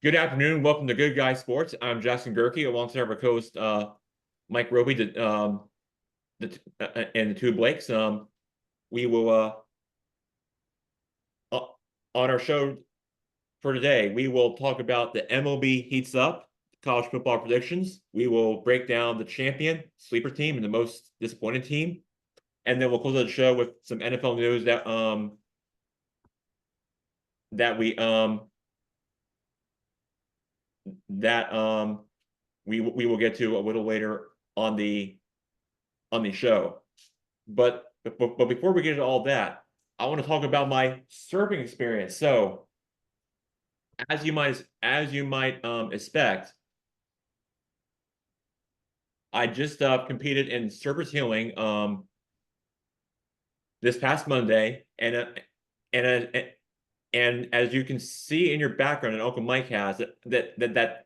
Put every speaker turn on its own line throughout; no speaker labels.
Good afternoon. Welcome to Good Guy Sports. I'm Jackson Gerke, alongside our host Mike Roby, and the two Blakes. We will uh, on our show for today. We will talk about the MLB heats up, college football predictions. We will break down the champion sleeper team and the most disappointing team, and then we'll close out the show with some NFL news that we that we will get to a little later on the show. But before we get into all that, I want to talk about my surfing experience. So, as you might expect, I just competed in surfers healing this past Monday, and uh, and as you can see in your background, and Uncle Mike has that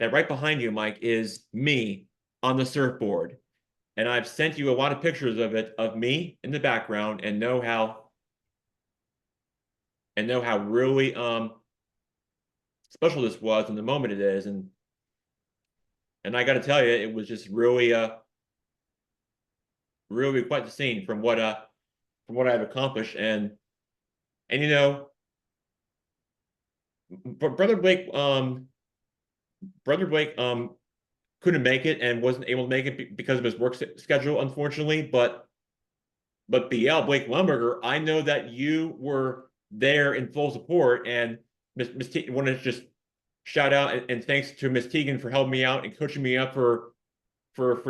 right behind you, Mike, is me on the surfboard. And I've sent you a lot of pictures of me in the background, and know how really special this was and the moment it is. And I got to tell you, it was just really quite the scene from what I've accomplished. And brother Blake brother Blake couldn't make it and wasn't able to make it because of his work schedule, unfortunately. But BL Blake Lumberger, I know that you were there in full support, and Miss T want to just shout out and thanks to Miss Tegan for helping me out and coaching me up for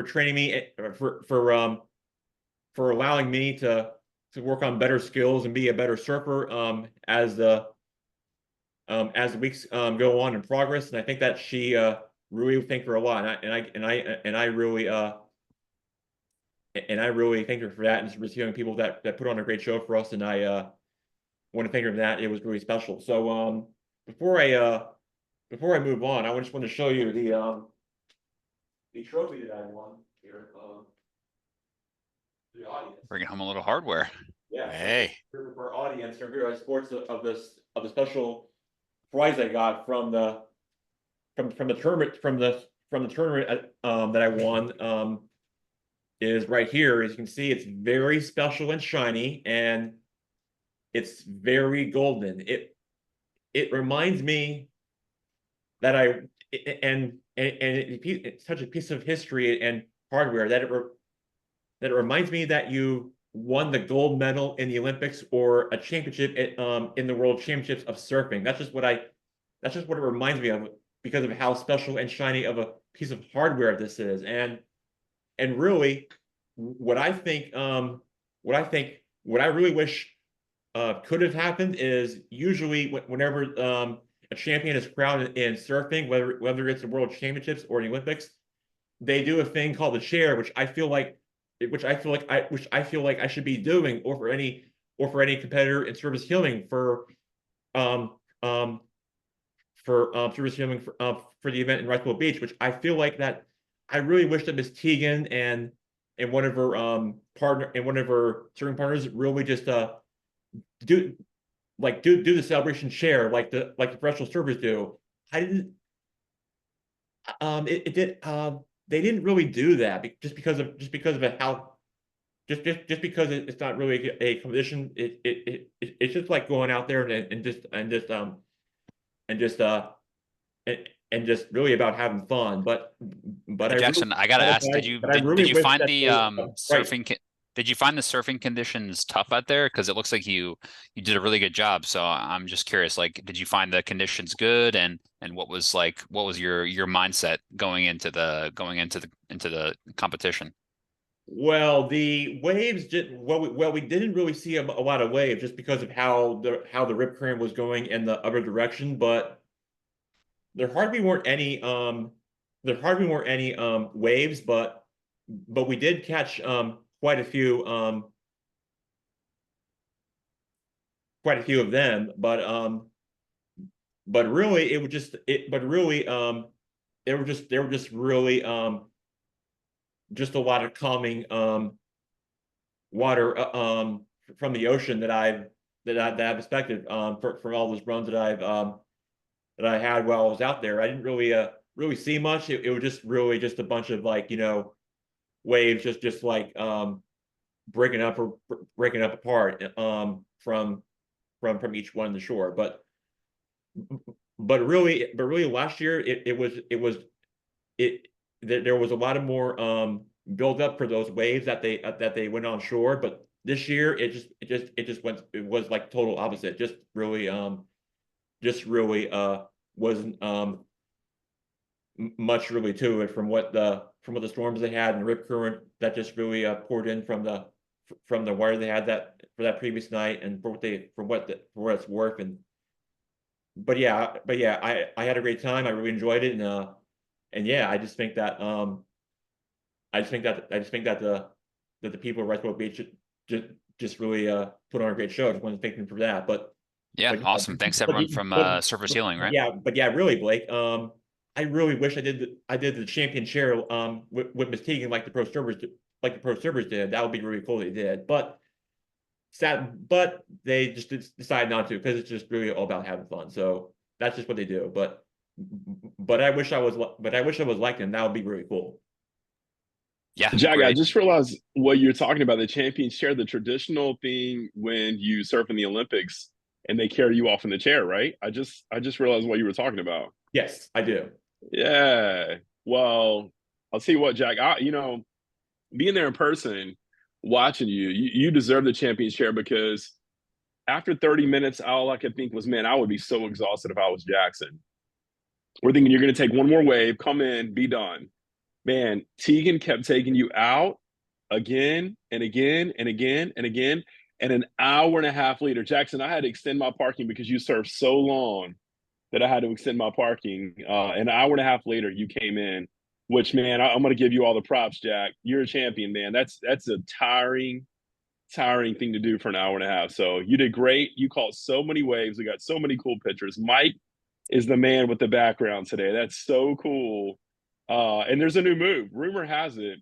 training me for allowing me to work on better skills and be a better surfer as the weeks go on in progress. And I think that she really thanked her a lot, and I really thank her for that, and just young people that put on a great show for us. And I want to thank her for that. It was really special. So before I move on, I just want to show you the trophy that I won here to the audience.
Bringing home a little hardware.
Yeah, so
Hey,
for our audience, for Good Sports of the special prize I got from the tournament that I won is right here. As you can see, it's very special and shiny, and it's very golden. It reminds me that it's such a piece of history and hardware that it reminds me that you won the gold medal in the Olympics or a championship in the World Championships of surfing. That's just what it reminds me of, because of how special and shiny of a piece of hardware this is. And really, what I think what I really wish could have happened is, usually whenever a champion is crowned in surfing, whether it's the World Championships or the Olympics, they do a thing called the chair, which I feel like I should be doing, or for any competitor in service healing um service healing for the event in Rifle Beach, which I feel like that I really wish that Miss Tegan and one of her serving partners really just do do the celebration chair like the professional servers do. I didn't it did They didn't really do that, just because of how just because it's not really a competition. It's just like going out there and just and just really about having fun. But
hey Jackson, I gotta ask,
but I really
did you
wish
find
that
the
they right.
did you find the surfing conditions tough out there? Because it looks like you did a really good job. So I'm just curious, like, did you find the conditions good, and what was your mindset into the competition?
Well, the waves did well. We didn't really see a lot of waves just because of how the rip current was going in the other direction. But there hardly weren't any waves. But we did catch quite a few of them. But really, it would just it but really they were just really just a lot of calming water from the ocean that I've expected from all those runs that I had while I was out there. I didn't really see much. It was just really just a bunch of like, waves just like breaking up apart from each one on the shore. But really last year it there was a lot of more build up for those waves that they went on shore. But this year it just went, it was like total opposite. Just really wasn't much really to it from what the storms they had and the rip current that just really poured in from the water they had that for that previous night, and for what it's worth. And but yeah, I had a great time. I really enjoyed it. And yeah, I just think that the people of Westbrook Beach just really put on a great show. I just want to thank them for that.
Yeah,
But
awesome. Thanks
but
everyone from Surface Healing, right?
yeah, really, Blake. I really wish I did the champion chair with Miss Teagan like the pro servers did. That would be really cool. They did, but they just decided not to because it's just really all about having fun. So that's just what they do. But I wish I was like them. That would be really cool.
Yeah,
Jack, I
great.
just realized what you're talking about. The champions share the traditional thing when you surf in the Olympics and they carry you off in the chair, right? I just realized what you were talking about.
Yes, I do.
Yeah. Well, I'll tell you what, Jack. Being there in person, watching you deserve the champions chair because after 30 minutes, all I could think was, man, I would be so exhausted if I was Jackson. We're thinking you're going to take one more wave, come in, be done. Man, Tegan kept taking you out again and again and again and again. And an hour and a half later, Jackson, I had to extend my parking because you served so long that I had to extend my parking. An hour and a half later, you came in, which, man, I'm going to give you all the props, Jack. You're a champion, man. That's a tiring thing to do for an hour and a half. So you did great. You caught so many waves. We got so many cool pictures. Mike is the man with the background today. That's so cool. And there's a new move. Rumor has it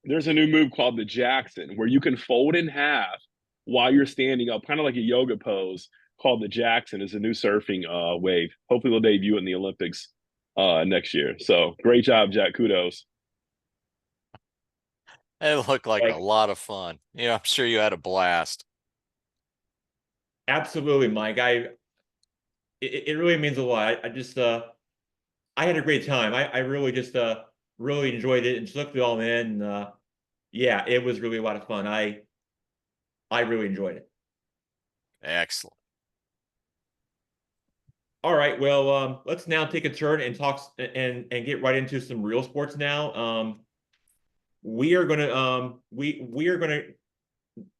there's a new move called the Jackson, where you can fold in half while you're standing up, kind of like a yoga pose. Called the Jackson is a new surfing wave. Hopefully, they'll debut in the Olympics next year. So great job, Jack. Kudos.
It looked like a
Like,
lot of fun. I'm sure you had a blast.
absolutely, Mike. It really means a lot. I had a great time. I really just really enjoyed it and took it all in. Yeah, it was really a lot of fun. I really enjoyed it.
Excellent.
All right, well, let's now take a turn and talk and get right into some real sports now. We are gonna we are gonna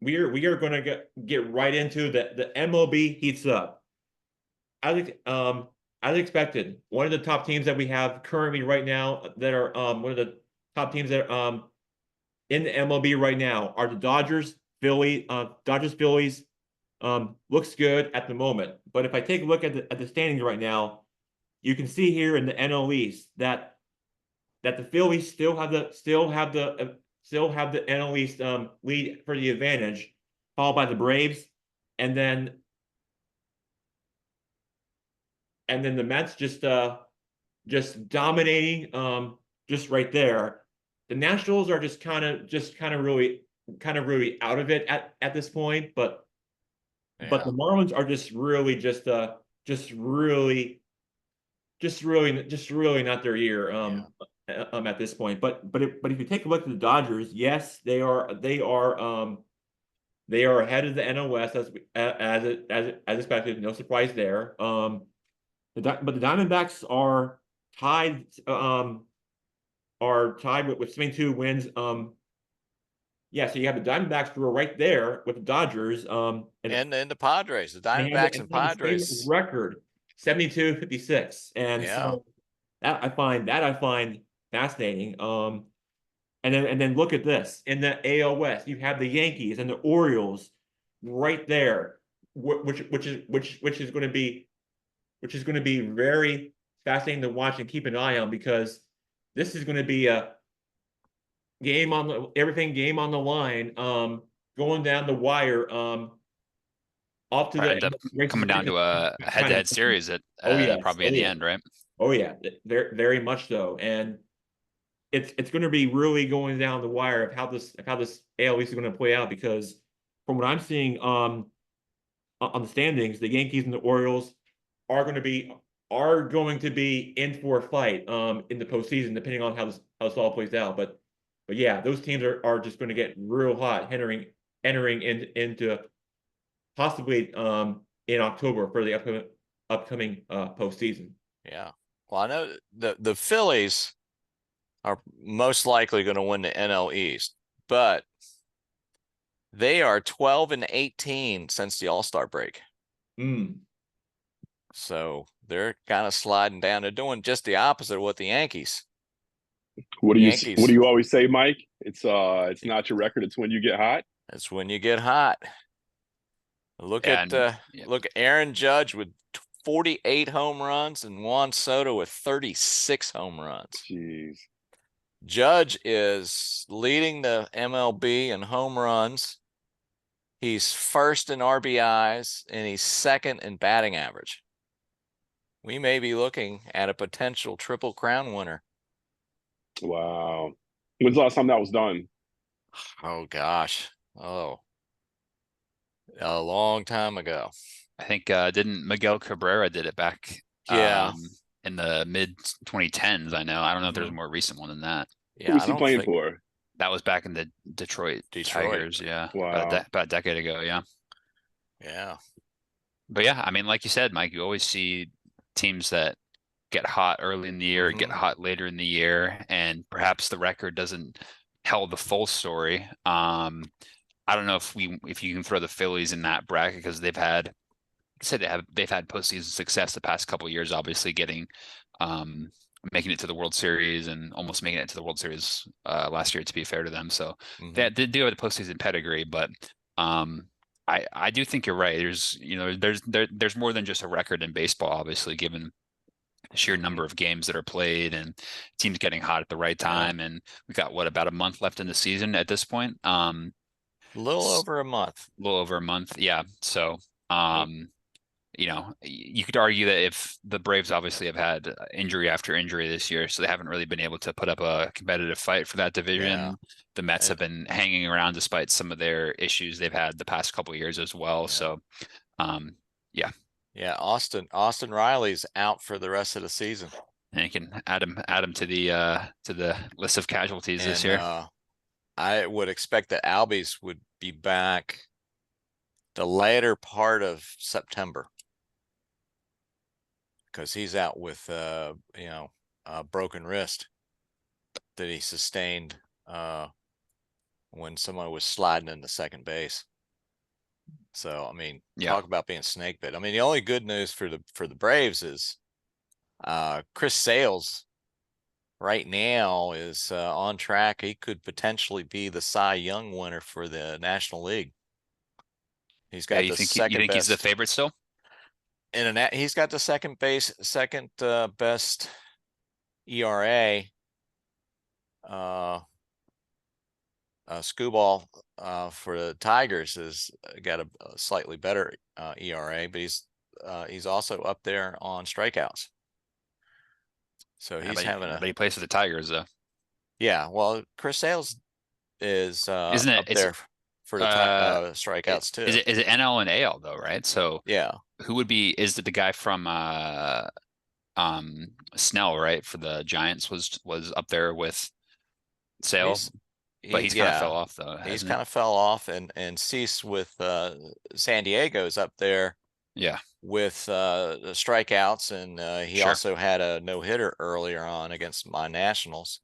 we are gonna get right into the MLB heats up. As expected, one of the top teams that we have currently right now that are one of the top teams that in the MLB right now are the Dodgers, Phillies. Looks good at the moment. But if I take a look at the standings right now, you can see here in the NL East that the Phillies still have the NL East lead for the advantage, followed by the Braves, and then the Mets just dominating just right there. The Nationals are just kind of really out of it at this point, but
Yeah.
the Marlins are just really not their year
Yeah.
at this point. But if you take a look at the Dodgers, yes, they are ahead of the NL West as expected. No surprise there. But the Diamondbacks are tied with 72 wins. Yeah, so you have the Diamondbacks who are right there with the Dodgers.
And the Padres, the
They have the,
Diamondbacks
and
and
they have the same
Padres.
record, 72-56. And
Yeah.
so that I find fascinating. And then look at this. In the AL West, you have the Yankees and the Orioles right there, which is going to be very fascinating to watch and keep an eye on, because this is going to be a game on the line, going down the wire. off to
Probably
the
end up
races
coming down to a
kind of.
head-to-head series at
Oh yes,
probably
oh
in the
yeah,
end, right?
oh yeah, very very much so. And it's going to be really going down the wire of how this AL East is going to play out, because from what I'm seeing on the standings, the Yankees and the Orioles are going to be in for a fight in the postseason, depending on how this all plays out. But yeah, those teams are just going to get real hot entering into possibly in October for the upcoming postseason.
Yeah. Well, I know the Phillies are most likely going to win the NL East, but they are 12-18 since the All-Star break.
Mm.
So they're kind of sliding down. They're doing just the opposite of what the Yankees.
What do
Yankees.
you always say, Mike? It's not your record, it's when you get hot.
It's when you get hot. Look at Aaron Judge with 48 home runs and Juan Soto with 36 home runs.
Jeez.
Judge is leading the MLB in home runs. He's first in RBIs, and he's second in batting average. We may be looking at a potential Triple Crown winner.
Wow. When's the last time that was done?
Oh, gosh. Oh, a long time ago.
I think didn't Miguel Cabrera did it back in the mid 2010s. I know. I don't know if there's a more recent one than that.
Yeah,
Who was he playing for?
That was back in the Detroit Tigers. Yeah,
wow.
about a decade ago. Yeah.
Yeah.
But yeah, I mean, like you said, Mike, you always see teams that get hot early in the year, get hot later in the year, and perhaps the record doesn't tell the full story. I don't know if you can throw the Phillies in that bracket, because they've had postseason success the past couple of years, obviously getting making it to the World Series and almost making it to the World Series last year, to be fair to them. So they do have the postseason pedigree, but I do think you're right. There's more than just a record in baseball, obviously, given the sheer number of games that are played and teams getting hot at the right time. And we got about a month left in the season at this point.
A little over a month.
Yeah. So you could argue that if the Braves obviously have had injury after injury this year, so they haven't really been able to put up a competitive fight for that division.
Yeah.
The Mets have been hanging around despite some of their issues they've had the past couple of years as well. So, yeah.
Yeah, Austin Riley's out for the rest of the season.
And you can add him to the list of casualties this year.
I would expect that Albies would be back the later part of September, because he's out with a broken wrist that he sustained when someone was sliding into second base. So I mean, talk about being snake bit. I mean, the only good news for the Braves is Chris Sales right now is on track. He could potentially be the Cy Young winner for the National League. He's got
you think he's the favorite still?
He's got the second best ERA. Skubal for the Tigers has got a slightly better ERA, but he's also up there on strikeouts. So he's
but he plays for the Tigers though.
Yeah, well, Chris Sales is
Isn't it
up there for the strikeouts too.
Is it NL and AL though, right? So
yeah,
who would be? Is it the guy from Snell, right, for the Giants was up there with Sales? But he's kind of fell off though.
He's kind of fell off, and Cease with San Diego's up there.
Yeah.
With the strikeouts, and he also had a no-hitter earlier on against my Nationals,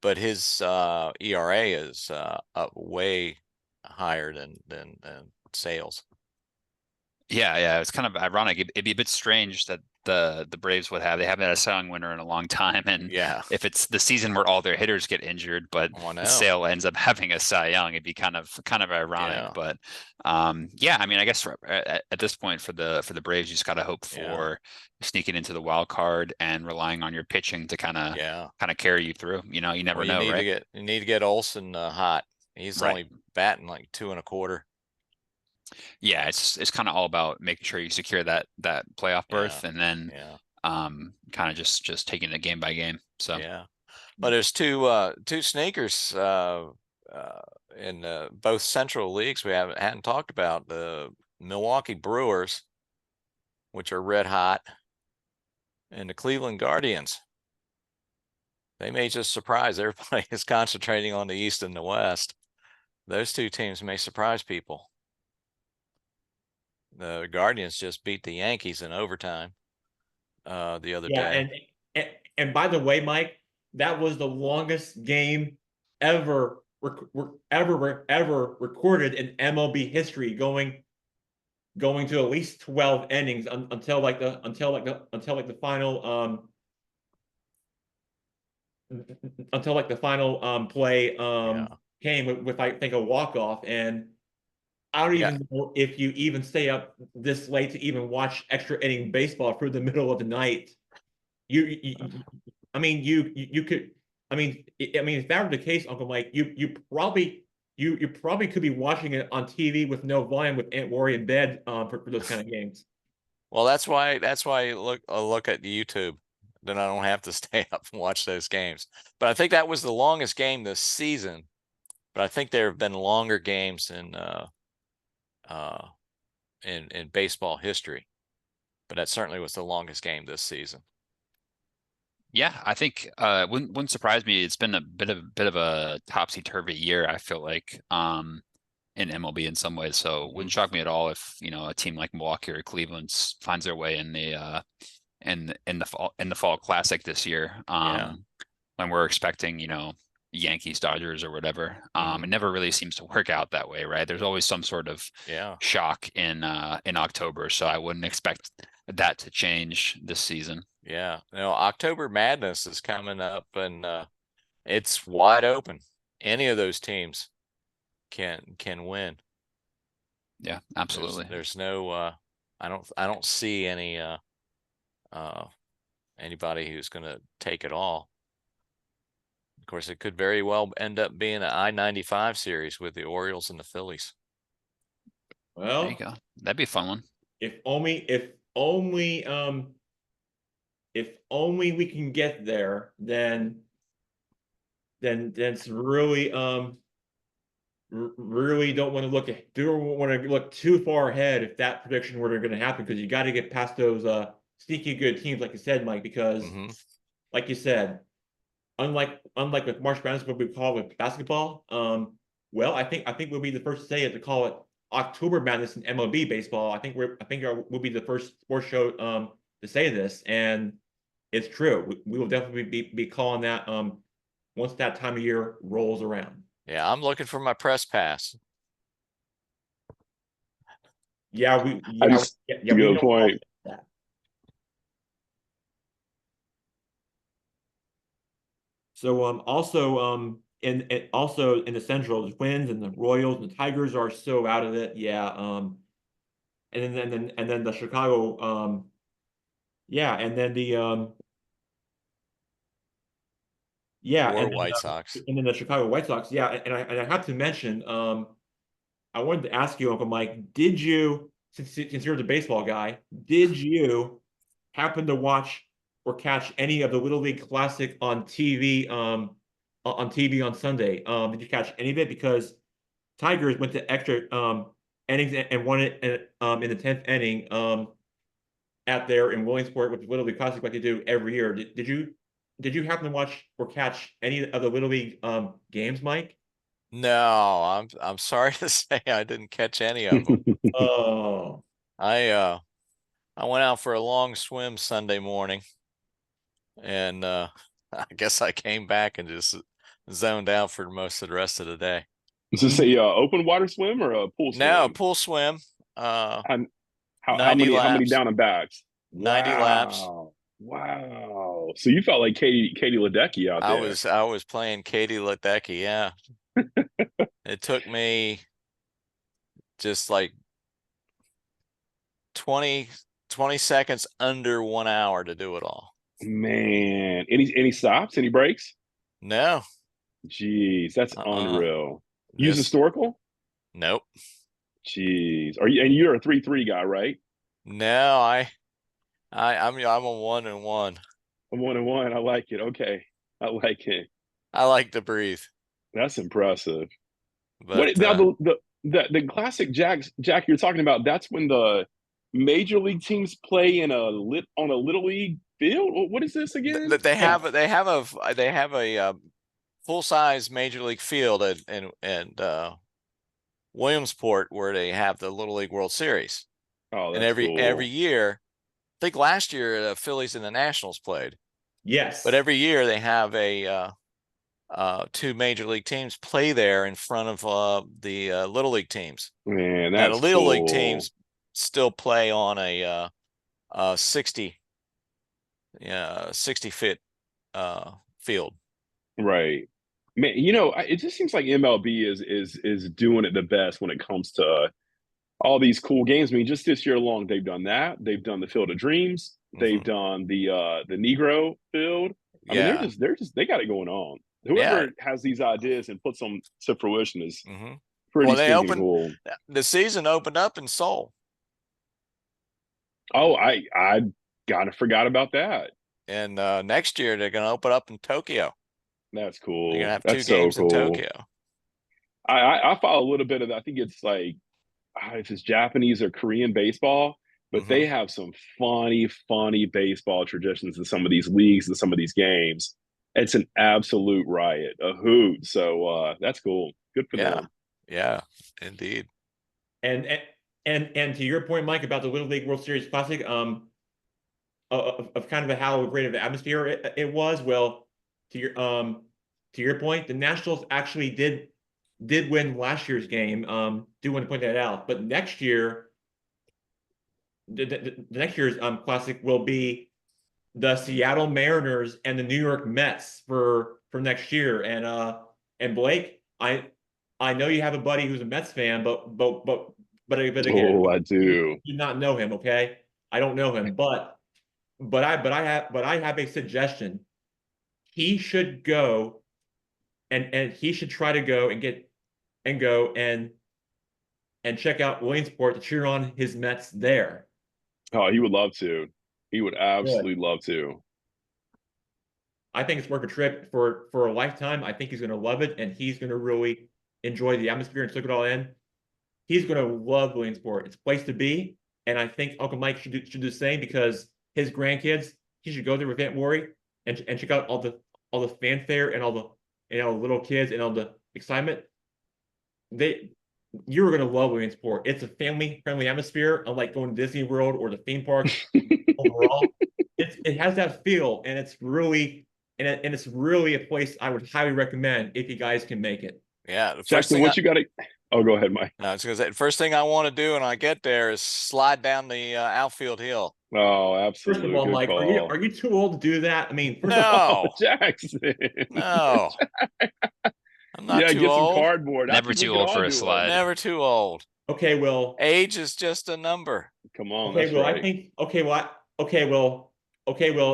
but his ERA is up way higher than Sales.
Yeah, it's kind of ironic. It'd be a bit strange that the Braves would have. They haven't had a Cy Young winner in a long time, and if it's the season where all their hitters get injured, but Sale ends up having a Cy Young, it'd be kind of ironic. Yeah. But I mean, I guess at this point for the Braves, you just got to hope for sneaking into the wild card and relying on your pitching to kind of carry you through. You never know, right?
You need to get Olsen hot. He's only batting like 2 1/4.
Yeah, it's kind of all about making sure you secure that playoff berth,
Yeah.
and then
Yeah.
kind of just taking it game by game. So
Yeah. But there's two sneakers in both Central leagues we hadn't talked about. The Milwaukee Brewers, which are red hot, and the Cleveland Guardians. They may just surprise. Everybody is concentrating on the East and the West. Those two teams may surprise people. The Guardians just beat the Yankees in overtime the other
Yeah,
day.
and by the way, Mike, that was the longest game ever ever recorded in MLB history, going to at least 12 innings until the final play
Yeah.
came with I think a walk off. And I don't
Yeah.
even know if you even stay up this late to even watch extra inning baseball through the middle of the night. I mean, you could. If that were the case, Uncle Mike, you probably could be watching it on TV with no volume with Aunt Lori in bed for those kind of games.
Well, that's why you look at YouTube. Then I don't have to stay up and watch those games. But I think that was the longest game this season. But I think there have been longer games uh in baseball history. But that certainly was the longest game this season.
yeah, I think wouldn't surprise me. It's been a bit of a topsy-turvy year, I feel like, in MLB in some ways. So wouldn't shock me at all if, a team like Milwaukee or Cleveland finds their way in the in the fall classic this year.
Yeah.
When we're expecting, Yankees, Dodgers, or whatever. It never really seems to work out that way, right? There's always some sort of
Yeah.
shock in October, so I wouldn't expect that to change this season.
Yeah. October Madness is coming up, and it's wide open. Any of those teams can win.
Yeah, absolutely.
There's no I don't see anybody who's going to take it all. Of course, it could very well end up being an I-95 series with the Orioles and the Phillies.
There you
Well,
go. That'd be a fun one.
if only we can get there, then that's really don't want to look too far ahead if that prediction were going to happen, because you got to get past those sneaky good teams, like you said, Mike, because like you said, unlike with March Madness, what we call with basketball, well, I think we'll be the first to say it, to call it October Madness in MLB baseball. We'll be the first sports show to say this, and it's true. We will definitely be calling that once that time of year rolls around.
Yeah, I'm looking for my press pass.
Yeah,
I
we
just to
we
go
know
point.
that. So also in the Central, the Twins and the Royals and the Tigers are so out of it. Yeah. And then the Chicago yeah, and then the yeah,
Or White Sox.
and then the Chicago White Sox. Yeah, and I have to mention, I wanted to ask you, Uncle Mike, did you, since you're the baseball guy, did you happen to watch or catch any of the Little League Classic on TV on Sunday? Did you catch any of it? Because Tigers went to extra innings and won it in the 10th inning at there in Williamsport with the Little League Classic, like they do every year. Did you happen to watch or catch any of the Little League games, Mike?
No, I'm sorry to say I didn't catch any of them.
Oh,
I went out for a long swim Sunday morning, and I guess I came back and just zoned out for most of the rest of the day.
Is this a open water swim or a pool swim?
No, pool swim.
How
90
how many
laps.
down and backs?
90 laps.
Wow. So you felt like Katie Ledecky out there.
I was playing Katie Ledecky, yeah. It took me just like 20 seconds under 1 hour to do it all.
Man, any stops, any breaks?
No.
Jeez, that's unreal. Use
Just
historical?
nope.
Jeez. Are you? And you're a 3-3 guy, right?
No, I'm a 1-1.
I'm 1-1. I like it. Okay, I like it.
I like to breathe,
That's impressive. What
but
now? The classic Jack you're talking about? That's when the major league teams play in a little league field. What is this again?
they
Yeah.
have they have a full size major league field and Williamsport where they have the Little League World Series,
Oh,
and
that's
every
cool.
year, I think last year the Phillies and the Nationals played, but
Yes.
every year they have a two major league teams play there in front of the Little League teams.
Man,
Now the
that's
Little League
cool.
teams still play on a 60 foot field.
Right. Man, it just seems like MLB is doing it the best when it comes to all these cool games. I mean, just this year alone, they've done that. They've done the Field of Dreams. They've
Hmm.
done the Negro Field. I mean,
Yeah,
they got it going on.
yeah.
Whoever has these ideas and puts them to fruition is
Hmm.
pretty
Well,
stinking cool.
the season opened up in Seoul,
Oh, I kind of forgot about that.
and next year they're going to open up in Tokyo.
That's
They're going to
cool.
have two
That's so
games in
cool.
Tokyo.
I follow a little bit of that. I think it's like if it's Japanese or Korean baseball, but they
Hmm.
have some funny baseball traditions in some of these leagues and some of these games. It's an absolute riot, a hoot. So that's cool. Good for
Yeah,
them.
yeah, indeed.
And and to your point, Mike, about the Little League World Series Classic, of kind of how great of an atmosphere it was. Well, to your point, the Nationals actually did win last year's game. Do want to point that out. But next year, the next year's classic will be the Seattle Mariners and the New York Mets for next year. And Blake, I know you have a buddy who's a Mets fan, but again,
Oh, I
you
do.
do not know him, okay? I don't know him, but I have a suggestion. He should go and he should try to go and get and go and check out Williamsport to cheer on his Mets there.
Oh, he would love to. He would
Good.
absolutely love to.
I think it's worth a trip for a lifetime. I think he's going to love it, and he's going to really enjoy the atmosphere and soak it all in. He's going to love Williamsport. It's a place to be, and I think Uncle Mike should do the same because his grandkids. He should go there with Aunt Lori and check out all the fanfare and all the little kids and all the excitement. They You're going to love Williamsport. It's a family friendly atmosphere, unlike going to Disney World or the theme parks overall. It has that feel, and it's really a place I would highly recommend if you guys can make it.
Yeah, the first
Jackson,
thing
what you got to? Oh, go ahead, Mike.
no, I was gonna say the first thing I want to do when I get there is slide down the outfield hill.
Oh,
First of
absolute
all,
good
Mike,
call.
are you too old to do that? I mean, first of
Oh,
No,
Jackson.
no, I'm not
Yeah,
too
get some
old.
cardboard. I
Never
think we
too
could
old
all
for a
do it.
slide.
Never too old.
okay, well,
Age is just a number.
Come on,
okay,
that's
well, I
right.
think okay, well,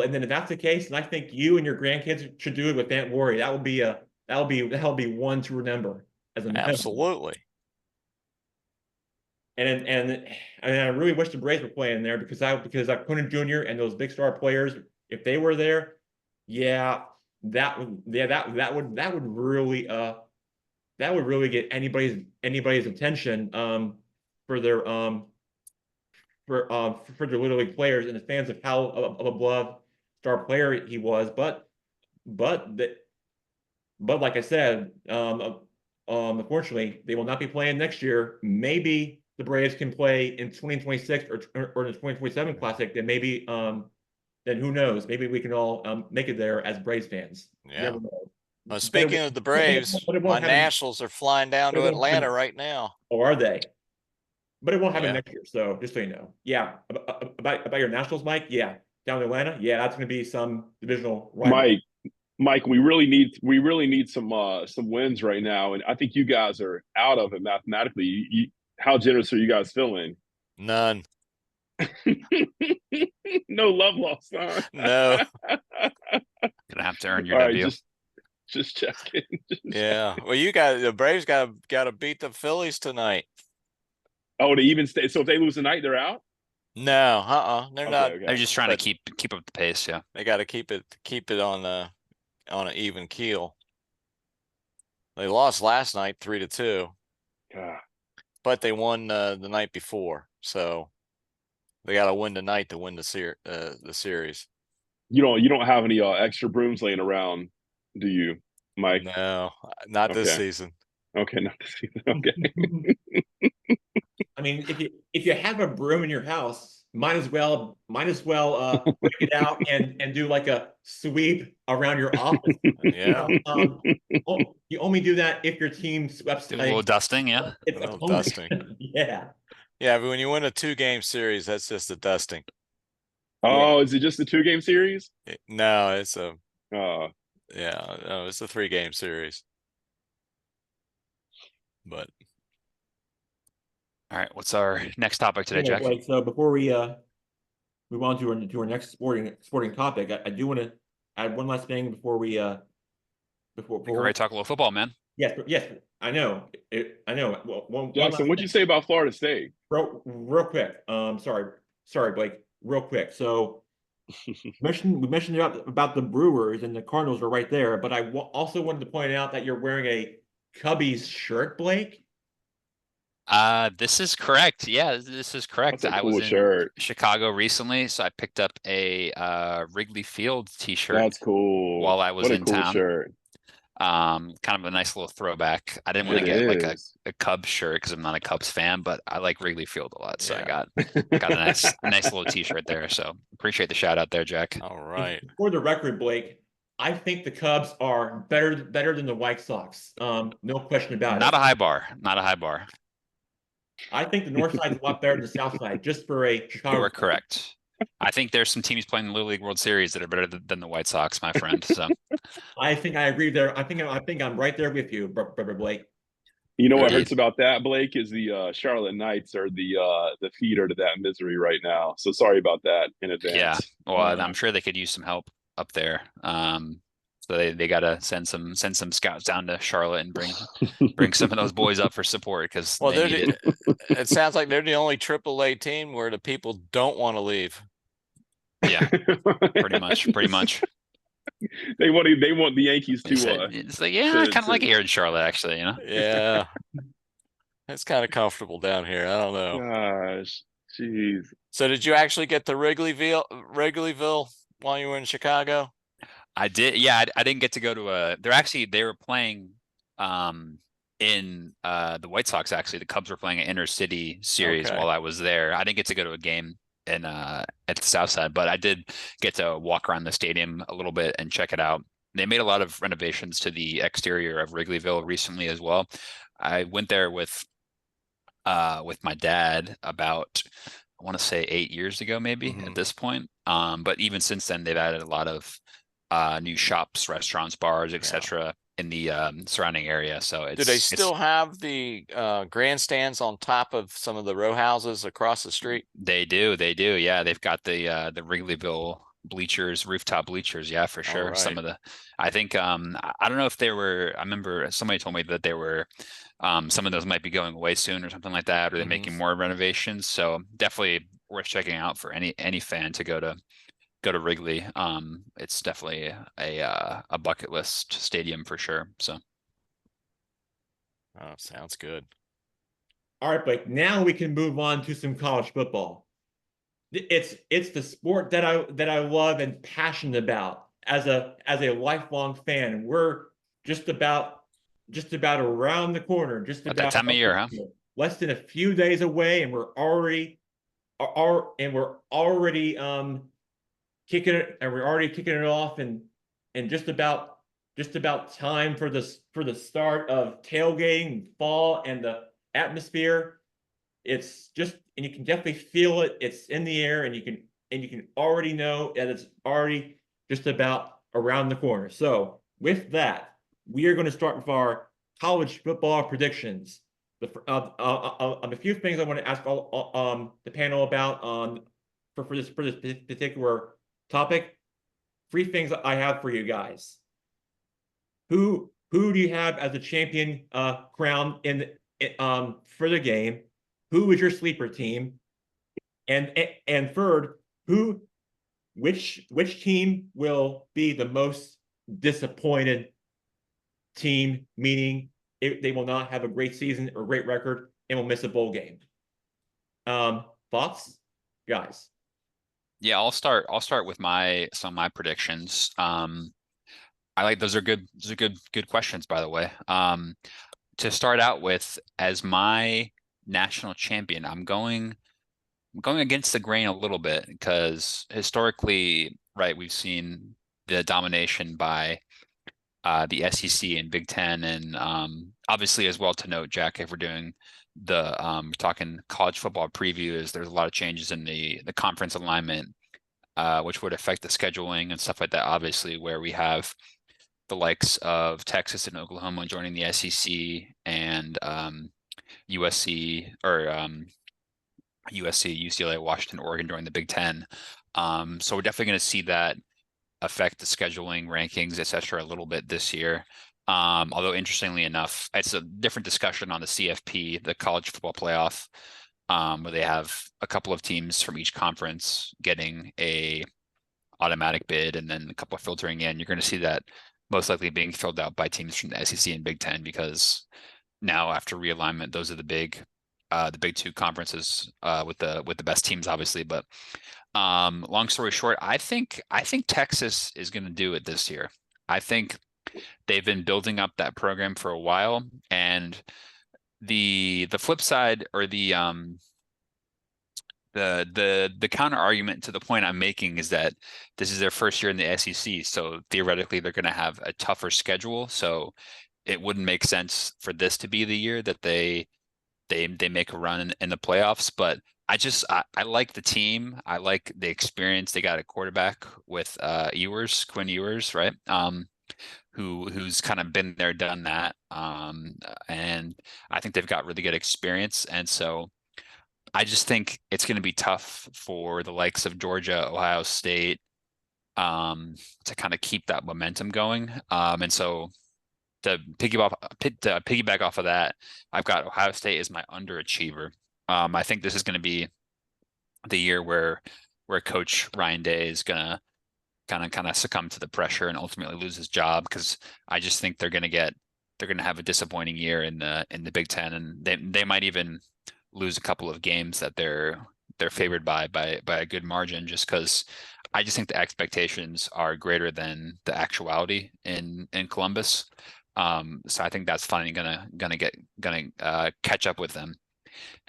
and then if that's the case, then I think you and your grandkids should do it with Aunt Lori. That'll be one to remember as a memory.
Absolutely.
And I really wish the Braves were playing there because Acuna Jr. and those big star players, if they were there, yeah, that would really get anybody's attention for their for their little league players and the fans of how of a beloved star player he was. But the, but like I said, unfortunately, they will not be playing next year. Maybe the Braves can play in 2026 or the 2027 Classic. Then who knows? Maybe we can all make it there as Braves fans. You
Yeah.
never know.
Speaking of the Braves,
But it
my
won't happen.
Nationals are flying down
But it
to
won't
Atlanta
happen.
right now.
Or are they? But it won't happen
Yeah.
next year. So just so you know, yeah. About your Nationals, Mike. Yeah, down in Atlanta. Yeah, that's going to be some divisional rivalry.
Mike, we really need some wins right now, and I think you guys are out of it mathematically. How generous are you guys feeling?
None.
No love lost, huh?
No.
Gonna have to earn your
All right,
W.
just checking.
Yeah. Well, the Braves got to beat the Phillies tonight.
Oh, to even stay. So if they lose tonight, they're out.
No, they're not.
Okay.
They're just trying to
But
keep up the pace. Yeah.
they got to keep it on an even keel. They lost last night 3-2,
God.
but they won the night before. So they got to win tonight to win the series.
You don't have any extra brooms laying around, do you, Mike?
No, not this
Okay.
season.
Okay, not this season. Okay.
I mean, if you have a broom in your house, might as well break it out and do like a sweep around your office.
Yeah,
You only do that if your team sweeps
Do a little dusting. Yeah.
its
a little
opponent.
dusting.
Yeah.
Yeah, but when you win a 2-game series, that's just a dusting.
Oh, is it just a 2-game series?
No, it's a
Uh,
yeah, no, it's a 3-game series. But
All right. What's our next topic today,
Anyway,
Jack?
Blake, so before we move on to our next sporting topic, I do want to add one last thing before we
We're ready to talk a little football, man.
yes, I know. I know. Well, one
Jackson,
last
what'd you say about Florida State?
real quick. Sorry, Blake. Real quick. So we mentioned about the Brewers, and the Cardinals are right there. But I also wanted to point out that you're wearing a Cubbies shirt, Blake.
This is correct. Yeah, this is correct.
That's a
I
cool
was in
shirt.
Chicago recently, so I picked up a Wrigley Field t-shirt
That's cool.
while I was
What a
in
cool
town.
shirt.
Kind of a nice little throwback. I didn't want to
It
get like
is.
a Cubs shirt because I'm not a Cubs fan, but I like Wrigley Field a lot. So I
Yeah.
got a nice little t-shirt there. So appreciate the shout out there, Jack.
all right.
For the record, Blake, I think the Cubs are better than the White Sox. No question about
Not
it.
a high bar. Not a high bar.
I think the North Side's a lot better than the South Side, just for a Chicago.
You are correct. I think there's some teams playing the Little League World Series that are better than the White Sox, my friend. So
I think I agree there. I think I'm right there with you, brother Blake.
You know what
Indeed.
hurts about that, Blake, is the Charlotte Knights are the feeder to that misery right now. So sorry about that in advance.
Yeah. Well, I'm sure they could use some help up there. So they gotta send some scouts down to Charlotte and bring some of those boys up for support because
Well,
they need it.
it sounds like they're the only AAA team where the people don't want to leave.
Yeah, pretty much.
They want the Yankees to
It's like, yeah, I kind of like it here in Charlotte, actually.
Yeah, it's kind of comfortable down here. I don't know.
gosh, jeez.
So did you actually get to Wrigleyville while you were in Chicago?
I did. Yeah, I didn't get to go to they were playing in the White Sox, actually. The Cubs were playing an intercity series
Okay.
while I was there. I didn't get to go to a game in at the South Side, but I did get to walk around the stadium a little bit and check it out. They made a lot of renovations to the exterior of Wrigleyville recently as well. I went there with my dad about, I want to say 8 years ago, maybe at this point. But even since then, they've added a lot of new shops, restaurants, bars, etc. in the surrounding area. So
Do they still have the grandstands on top of some of the row houses across the street?
They do. Yeah, they've got the Wrigleyville bleachers, rooftop bleachers. Yeah, for sure.
right.
Some of the, I think, I don't know if they were. I remember somebody told me that they were. Some of those might be going away soon or something like that, or they're making more renovations. So definitely worth checking out for any fan to go to Wrigley. It's definitely a bucket list stadium for sure. So.
Oh, sounds good.
All right, Blake. Now we can move on to some college football. It's the sport that I love and passionate about as a lifelong fan. We're just about around the corner. Just
At
about
that time of year, huh?
Less than a few days away, and we're already kicking it off, and just about time for the start of tailgating, fall, and the atmosphere. It's just, and you can definitely feel it. It's in the air, and you can already know that it's already just about around the corner. So with that, we are going to start with our college football predictions. A few things I want to ask the panel about for this particular topic. 3 things I have for you guys. Who do you have as a champion crown for the game? who is your sleeper team? And third, which team will be the most disappointed team, meaning they will not have a great season or great record and will miss a bowl game. Thoughts, guys?
Yeah, I'll start with some of my predictions. I like those are good good questions, by the way. To start out with, as my national champion, I'm going against the grain a little bit because historically, right, we've seen the domination by the SEC and Big Ten, and obviously as well to note, Jack, if we're doing the talking college football previews, there's a lot of changes in the conference alignment, which would affect the scheduling and stuff like that. Obviously, where we have the likes of Texas and Oklahoma joining the SEC and USC or USC, UCLA, Washington, Oregon joining the Big Ten. So we're definitely going to see that affect the scheduling, rankings, etc. a little bit this year. Although interestingly enough, it's a different discussion on the CFP, the college football playoff, where they have a couple of teams from each conference getting a automatic bid and then a couple of filtering in. You're going to see that most likely being filled out by teams from the SEC and Big Ten, because now after realignment, those are the big two conferences with the best teams, obviously. But long story short, I think Texas is going to do it this year. I think they've been building up that program for a while, and the flip side, or the counter argument to the point I'm making, is that this is their first year in the SEC, so theoretically they're going to have a tougher schedule. So it wouldn't make sense for this to be the year that they make a run in the playoffs. But I like the team. I like the experience. They got a quarterback with Quinn Ewers, right? Who's kind of been there, done that. And I think they've got really good experience. And so I just think it's going to be tough for the likes of Georgia, Ohio State, to kind of keep that momentum going. And so to piggyback off of that, I've got Ohio State as my underachiever. I think this is going to be the year where Coach Ryan Day is going to kind of succumb to the pressure and ultimately lose his job, because I just think they're going to have a disappointing year in the Big Ten, and they might even lose a couple of games that they're favored by a good margin, just because I just think the expectations are greater than the actuality in Columbus. So I think that's finally gonna catch up with them.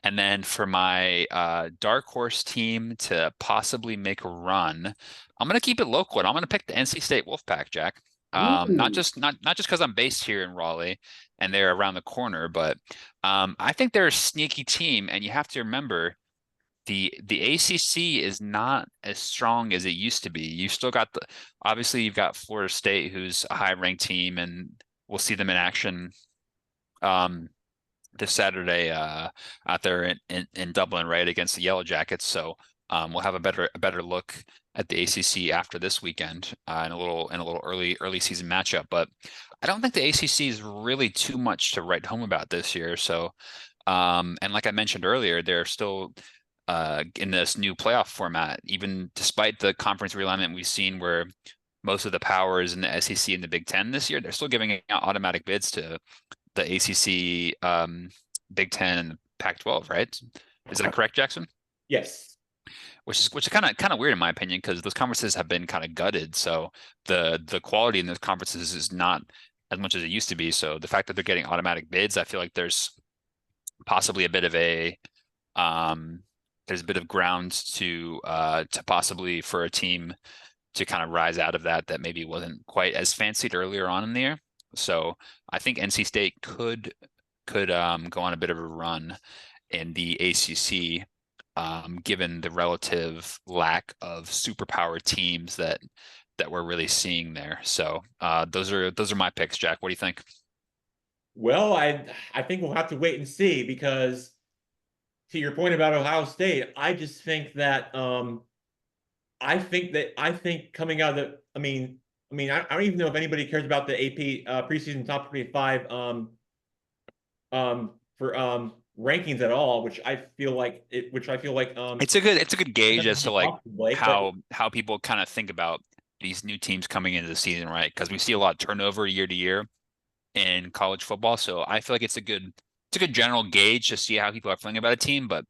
And then for my dark horse team to possibly make a run, I'm gonna keep it local, and I'm gonna pick the NC State Wolfpack, Jack. Not just because I'm based here in Raleigh and they're around the corner, but I think they're a sneaky team, and you have to remember the ACC is not as strong as it used to be. You've still got obviously you've got Florida State, who's a high ranked team, and we'll see them in action this Saturday out there in Dublin, right, against the Yellow Jackets. So we'll have a better look at the ACC after this weekend in a little early season matchup. But I don't think the ACC is really too much to write home about this year. So and like I mentioned earlier, they're still in this new playoff format, even despite the conference realignment we've seen, where most of the power is in the SEC and the Big Ten this year. They're still giving out automatic bids to the ACC, Big Ten, and Pac-12, right? Is that correct, Jackson?
Yes.
Which is kind of weird in my opinion, because those conferences have been kind of gutted. So the quality in those conferences is not as much as it used to be. So the fact that they're getting automatic bids, I feel like there's possibly a bit of there's a bit of ground to possibly for a team to kind of rise out of that maybe wasn't quite as fancied earlier on in the year. So I think NC State could go on a bit of a run in the ACC, given the relative lack of superpower teams that we're really seeing there. So those are my picks, Jack. What do you think?
Well, I think we'll have to wait and see, because to your point about Ohio State, I just think that I think coming out of I don't even know if anybody cares about the AP preseason top 25 for rankings at all, which I feel like
It's a good gauge as to like
Blake, but
how people kind of think about these new teams coming into the season, right? Because we see a lot of turnover year to year in college football. So I feel like it's a good general gauge to see how people are feeling about a team. But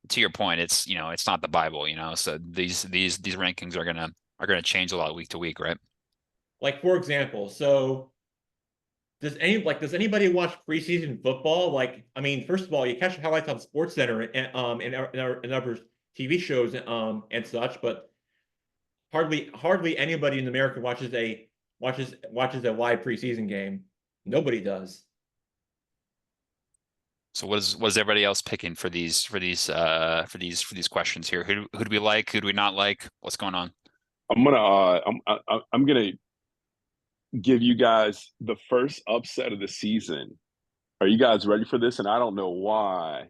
to your point, it's it's not the Bible, So these rankings are gonna change a lot week to week, right?
like for example, so does anybody watch preseason football? Like, I mean, first of all, you catch highlights on Sports Center and other TV shows and such, but hardly anybody in America watches a live preseason game. Nobody does.
So what is everybody else picking for these questions here? Who do we like? Who do we not like? What's going on?
I'm gonna give you guys the first upset of the season. Are you guys ready for this? And I don't know why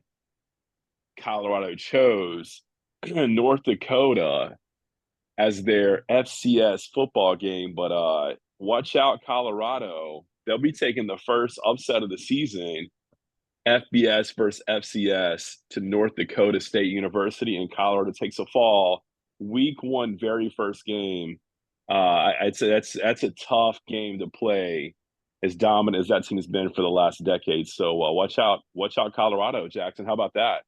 Colorado chose North Dakota as their FCS football game, but watch out, Colorado. They'll be taking the first upset of the season, FBS versus FCS, to North Dakota State University, and Colorado takes a fall. Week 1, very first game. I'd say that's a tough game to play, as dominant as that team has been for the last decade. So watch out, Colorado, Jackson. How about that?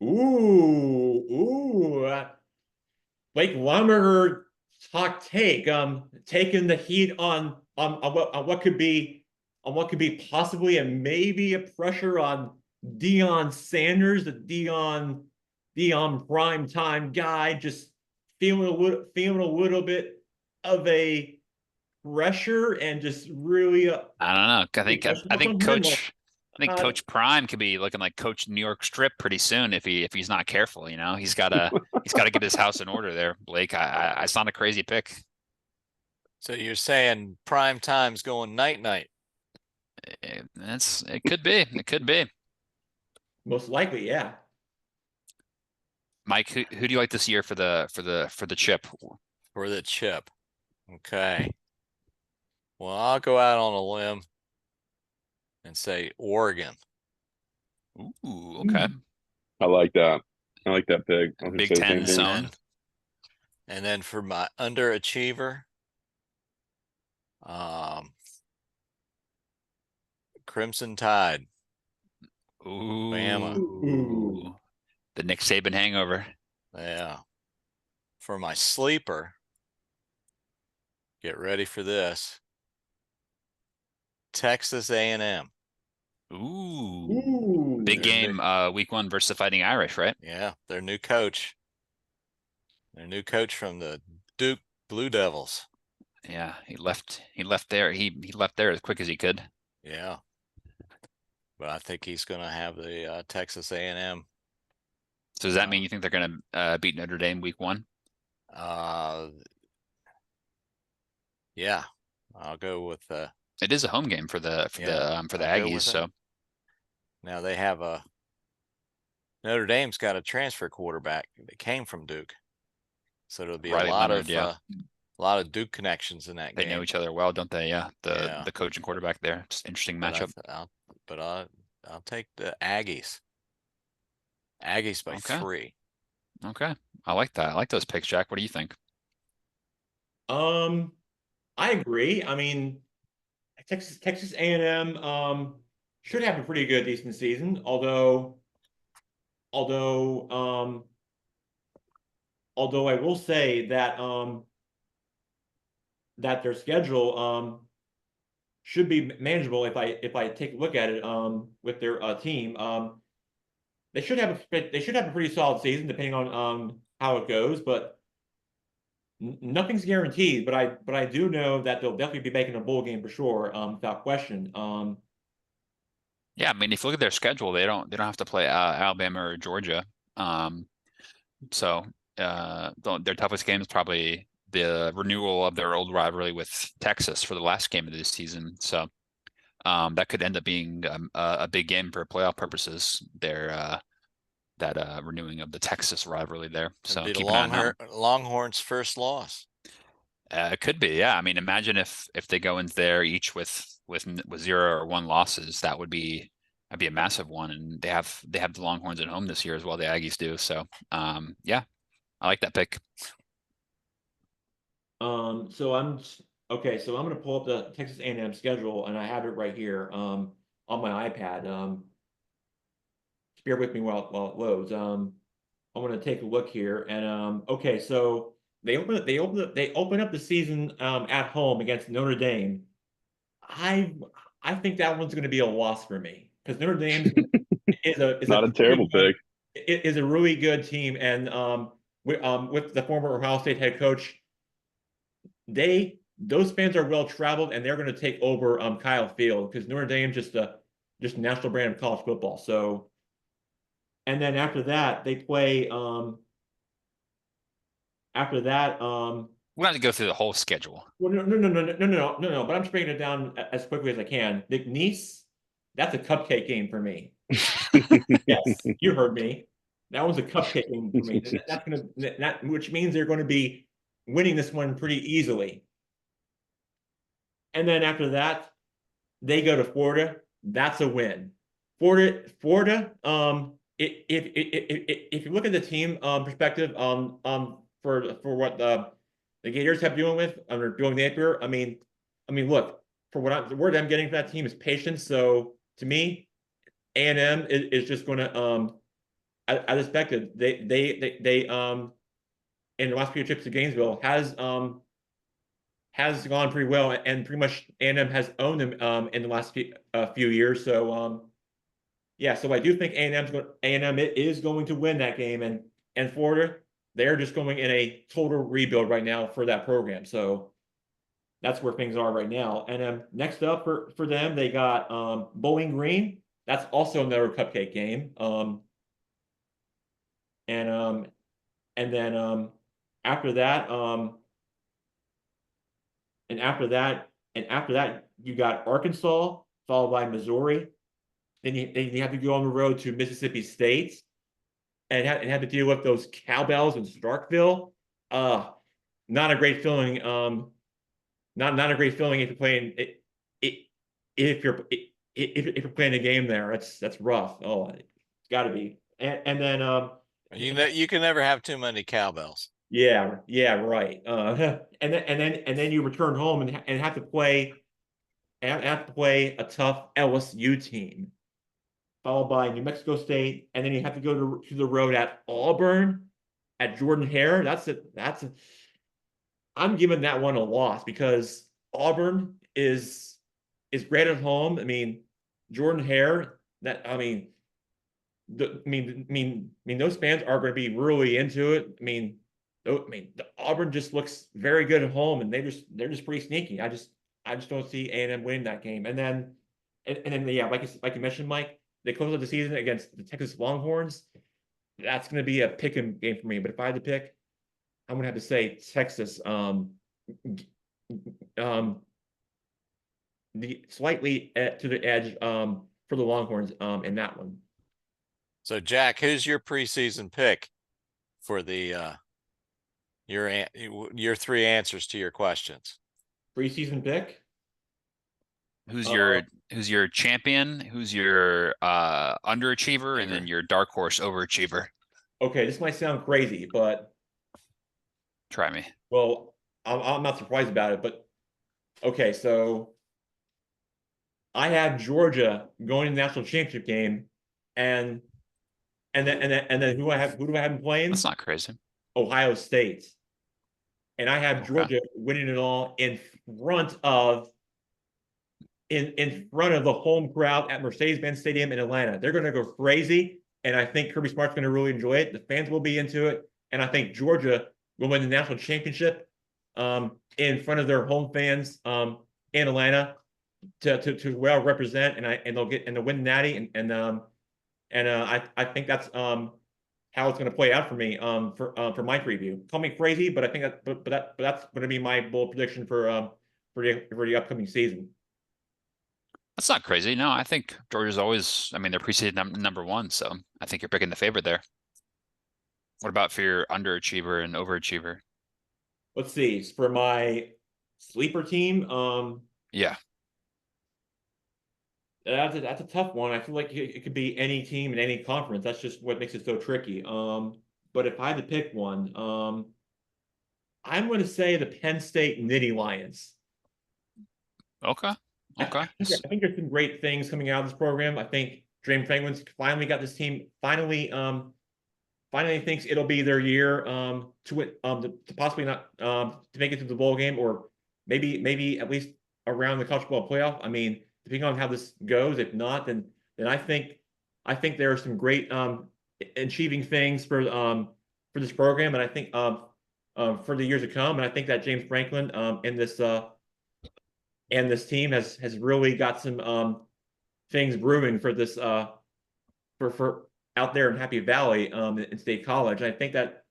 Ooh. Blake Lumberger hot take. Taking the heat on what could be possibly and maybe a pressure on Deion Sanders, the Deion prime time guy, just feeling a little bit of a pressure and just really
I don't know. I think
uh,
Coach Prime could be looking like Coach New York Strip pretty soon if he's not careful. He's gotta get his house in order there, Blake. It's not a crazy pick.
So you're saying prime time's going night night?
It could be. It could be.
most likely, yeah.
Mike, who do you like this year for the chip?
For the chip. Okay. Well, I'll go out on a limb and say Oregon.
Ooh, okay.
I like that. I like that pick. I was gonna
Big
say the
Ten
same thing.
zone.
And then for my underachiever, Crimson Tide.
Ooh.
Bama.
Ooh.
The Nick Saban hangover.
Yeah. For my sleeper, get ready for this. Texas A&M.
Ooh. Big game week 1 versus the Fighting Irish, right?
Yeah, their new coach. Their new coach from the Duke Blue Devils.
Yeah, he left there. He left there as quick as he could.
Yeah. But I think he's going to have the Texas A&M.
So does that mean you think they're going to beat Notre Dame week 1?
Yeah. I'll go with
it is a home game for the Aggies, so
now they have Notre Dame's got a transfer quarterback that came from Duke. So there'll be
Riley
a lot
Leonard,
of a lot of Duke connections in that
they
game.
know each other well, don't they? Yeah, the coach and quarterback there. Just interesting matchup.
I'll take the Aggies. Aggies by 3.
Okay, I like that. I like those picks, Jack. What do you think?
I agree. I mean, Texas A&M should have a pretty good decent season, although I will say that that their schedule should be manageable if I take a look at it with their team. They should have a pretty solid season depending on how it goes, but nothing's guaranteed. But I do know that they'll definitely be making a bowl game for sure, without question.
Yeah, I mean, if you look at their schedule, they don't have to play Alabama or Georgia. So their toughest game is probably the renewal of their old rivalry with Texas for the last game of this season. So that could end up being a big game for playoff purposes. That renewing of the Texas rivalry there. So keep an eye on that.
Longhorns' first loss.
It could be, yeah. I mean, imagine if they go in there each with 0 or 1 losses. That would be That'd be a massive one, and they have the Longhorns at home this year as well. The Aggies do. So, yeah, I like that pick.
So okay. So I'm gonna pull up the Texas A&M schedule, and I have it right here on my iPad. Just bear with me while it loads. I'm gonna take a look here, and okay. So they open up the season at home against Notre Dame. I I think that one's going to be a loss for me because Notre Dame is
Not
a
a
really
terrible
good
pick.
is a really good team, and with the former Ohio State head coach, those fans are well traveled, and they're going to take over Kyle Field because Notre Dame just a national brand of college football. So, and then after that, they play after that
We're going to go through the whole schedule.
well, no. But I'm just breaking it down as quickly as I can. Nick Nice, that's a cupcake game for me. Yes, you heard me. That was a cupcake game for me. That's gonna which means they're going to be winning this one pretty easily. And then after that, they go to Florida. That's a win. Florida. If you look at the team perspective, for what the Gators have dealing with under doing Napier, look, the word I'm getting from that team is patience. So to me, A&M is just going to as expected. They in the last few trips to Gainesville has gone pretty well, and pretty much A&M has owned them in the last few years. So yeah, so I do think A&M is going to win that game, and Florida, they're just going in a total rebuild right now for that program. So that's where things are right now. And next up for them, they got Bowling Green. That's also another cupcake game. And and then after that and after that you got Arkansas followed by Missouri. Then you have to go on the road to Mississippi State and have to deal with those cowbells in Starkville. Not a great feeling. Not a great feeling if you're playing it if you're playing a game there. That's rough. Oh, it's got to be. And then
You can never have too many cowbells.
yeah, right. And then you return home and have to play a tough LSU team, followed by New Mexico State, and then you have to go to the road at Auburn, at Jordan Hare. I'm giving that one a loss because Auburn is great at home. Jordan Hare. Those fans are going to be really into it. The Auburn just looks very good at home, and they're just pretty sneaky. I just don't see A&M winning that game. And then yeah, like you mentioned, Mike, they close out the season against the Texas Longhorns. That's going to be a pick 'em game for me. But if I had to pick, I'm going to have to say Texas. The slightly to the edge for the Longhorns in that one.
So Jack, who's your preseason pick for the your three answers to your questions?
Preseason pick.
Who's your champion? Who's your underachiever, and then your dark horse overachiever?
Okay, this might sound crazy, but
Try me.
well, I'm not surprised about it. But okay, so I have Georgia going to the national championship game, and then who do I have them playing?
That's not crazy.
Ohio State, and I have
Okay.
Georgia winning it all front of in front of the home crowd at Mercedes-Benz Stadium in Atlanta. They're going to go crazy, and I think Kirby Smart's going to really enjoy it. The fans will be into it, and I think Georgia will win the national championship in front of their home fans in Atlanta to well represent, and they'll win Natty, I think that's how it's going to play out for me for my preview. Call me crazy, but I think that's going to be my bold prediction for the upcoming season.
That's not crazy. No, I think Georgia's always. They're preseason number one, so I think you're picking the favorite there. What about for your underachiever and overachiever?
Let's see. For my sleeper team,
Yeah.
That's a tough one. I feel like it could be any team in any conference. That's just what makes it so tricky. But if I had to pick one, I'm going to say the Penn State Nittany Lions.
Okay. Okay.
I think there's some great things coming out of this program. I think Dream Penguins finally got this team finally thinks it'll be their year to win to possibly not to make it to the bowl game or maybe at least around the college football playoff. I mean, depending on how this goes, if not, then I think there are some great achieving things for this program, and I think for the years to come, and I think that James Franklin and this team has really got some things brewing for this for out there in Happy Valley in State College. And I think that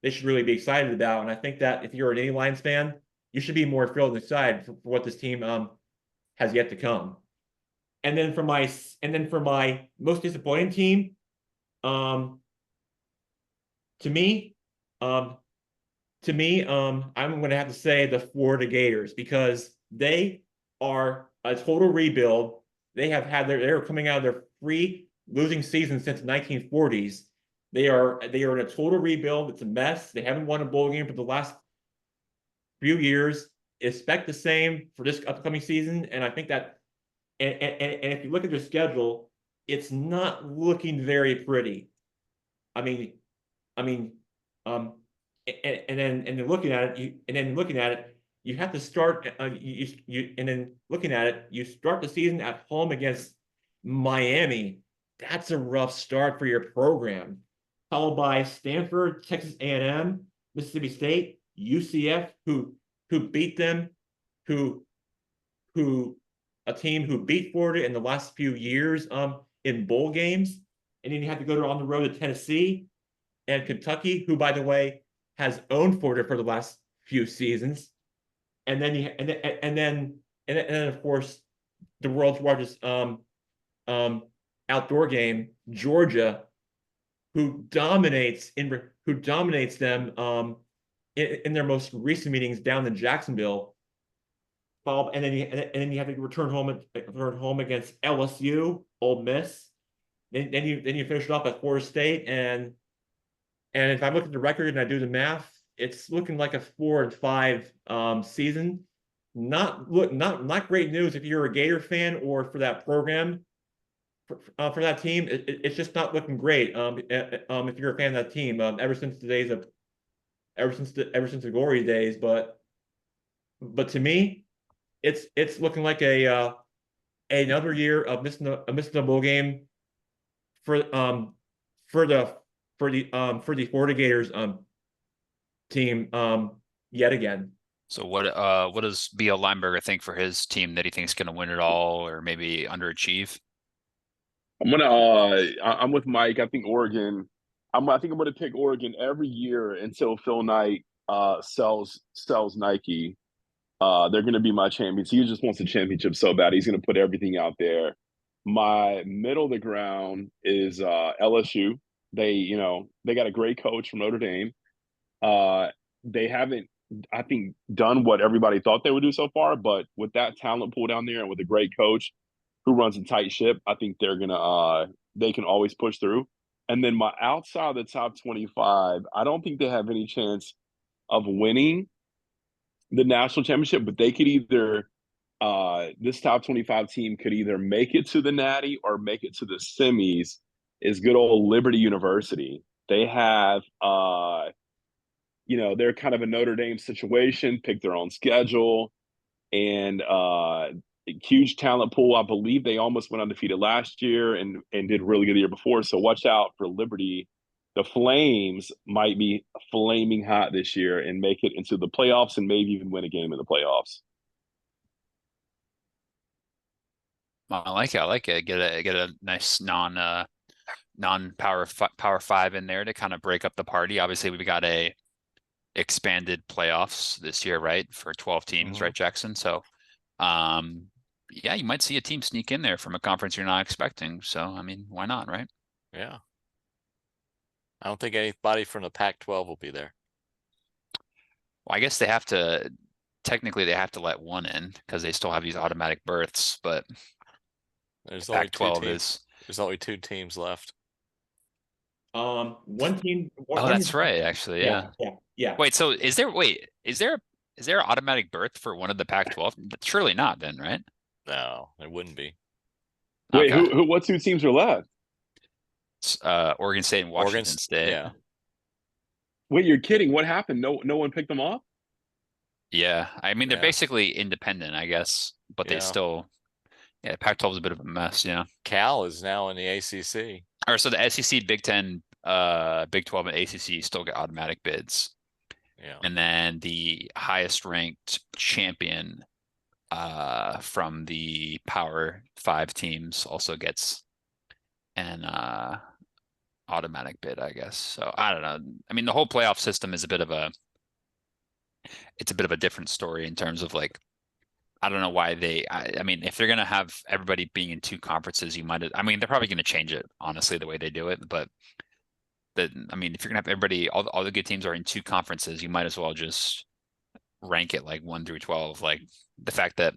they should really be excited about. And I think that if you're an any Lions fan, you should be more thrilled and excited for what this team has yet to come. And then for my most disappointing team, um, to me, um, I'm going to have to say the Florida Gators because they are a total rebuild. They're coming out of their three losing seasons since the 1940s. They are in a total rebuild. It's a mess. They haven't won a bowl game for the last few years. Expect the same for this upcoming season, and I think that and if you look at their schedule, it's not looking very pretty. I mean, I mean, um, and then looking at it, you have to start. And then looking at it, you start the season at home against Miami. That's a rough start for your program. Followed by Stanford, Texas A&M, Mississippi State, UCF, who beat them, who who a team who beat Florida in the last few years in bowl games, and then you have to go on the road to Tennessee and Kentucky, who, by the way, has owned Florida for the last few seasons, and then and then of course the world's largest um, outdoor game, Georgia, who dominates them in their most recent meetings down in Jacksonville. And then you have to return home against LSU, Ole Miss. Then you finish it off at Florida State, and if I look at the record and I do the math, it's looking like a 4-5 season. Not great news if you're a Gator fan or for that program for that team. It's just not looking great. If you're a fan of that team, ever since the glory days, but to me, it's looking like a another year of missing the bowl game for for the for the Florida Gators team yet again.
So what does B.L. Lineberger think for his team that he thinks going to win it all or maybe underachieve?
I'm with Mike. I think Oregon. I think I'm gonna pick Oregon every year until Phil Knight sells Nike. They're gonna be my champions. He just wants a championship so bad. He's gonna put everything out there. My middle of the ground is LSU. They got a great coach from Notre Dame. They haven't, I think, done what everybody thought they would do so far, but with that talent pool down there and with a great coach who runs a tight ship, I think they can always push through. And then my outside of the top 25, I don't think they have any chance of winning the national championship, but they could either this top 25 team could either make it to the Natty or make it to the semis. Is good old Liberty University. They have they're kind of a Notre Dame situation, pick their own schedule, and huge talent pool. I believe they almost went undefeated last year and did really good the year before. So watch out for Liberty. The Flames might be flaming hot this year and make it into the playoffs and maybe even win a game in the playoffs.
I like it. I like it. Get a nice non power five in there to kind of break up the party. Obviously, we've got a expanded playoffs this year, right? For 12 teams, right, Jackson? So, yeah, you might see a team sneak in there from a conference you're not expecting. So, I mean, why not, right?
Yeah. I don't think anybody from the Pac-12 will be there.
Well, I guess technically they have to let one in because they still have these automatic berths, but
There's only two
Pac-12
teams.
is.
There's only two teams left.
One team.
Oh, that's right. Actually,
Yeah,
yeah.
yeah.
Wait, so is there an automatic berth for one of the Pac-12? Surely not, then, right?
No, it wouldn't be.
Wait,
Okay.
what two teams are left?
It's, Oregon State and Washington State.
Yeah.
Wait, you're kidding. What happened? No one picked them off?
Yeah, I mean they're
Yeah.
basically independent, I guess, but they
Yeah.
still, yeah, Pac-12 is a bit of a mess, yeah.
Cal is now in the ACC.
Or so the SEC, Big Ten, Big 12, and ACC still get automatic bids,
Yeah.
and then the highest ranked champion, from the Power 5 teams also gets an automatic bid, I guess. So I don't know. I mean, the whole playoff system is a bit of a different story in terms of like, I don't know why I mean, if they're gonna have everybody being in two conferences, I mean, they're probably gonna change it, honestly, the way they do it. But I mean, if you're gonna have everybody, all the good teams are in two conferences, you might as well just rank it like 1 through 12. Like the fact that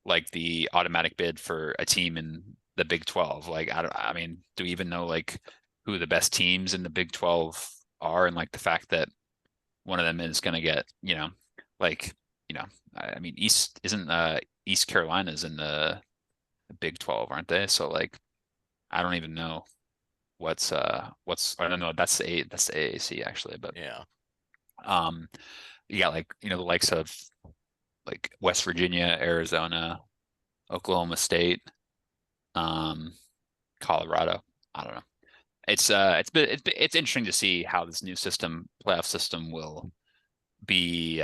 like the automatic bid for a team in the Big 12, like I mean, do we even know like who the best teams in the Big 12 are? And like the fact that one of them is gonna get, like, I mean, East Carolina's in the Big 12, aren't they? So like, I don't even know I don't know. That's the AAC actually, but
Yeah.
you got like, the likes of like West Virginia, Arizona, Oklahoma State, Colorado. I don't know. It's interesting to see how this new playoff system will be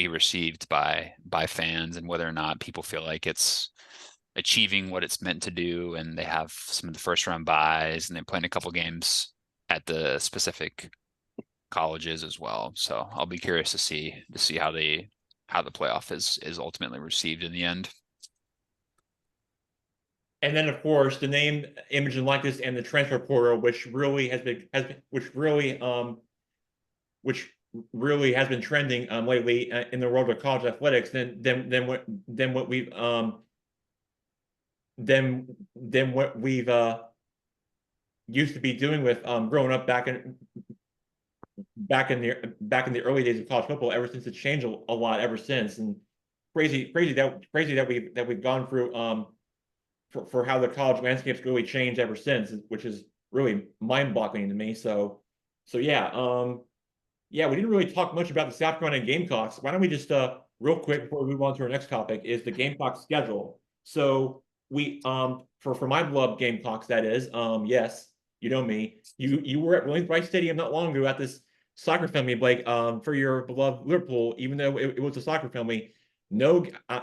received by fans, and whether or not people feel like it's achieving what it's meant to do, and they have some of the first round buys, and they're playing a couple games at the specific colleges as well. So I'll be curious to see how the playoff is ultimately received in the end.
And then, of course, the name, image, and likeness, and the transfer portal, which really has been trending lately in the world of college athletics. Than what we've used to be doing with growing up back in the early days of college football. Ever since it's changed a lot ever since, and crazy that we've gone through for how the college landscape's really changed ever since, which is really mind-boggling to me. So yeah, yeah, we didn't really talk much about the South Carolina Gamecocks. Why don't we just real quick before we move on to our next topic is the Gamecock schedule. So we for my beloved Gamecocks, that is, yes, you know me. You were at Williams-Brice Stadium not long ago at this soccer family, Blake, for your beloved Liverpool, even though it was a soccer family. No, if I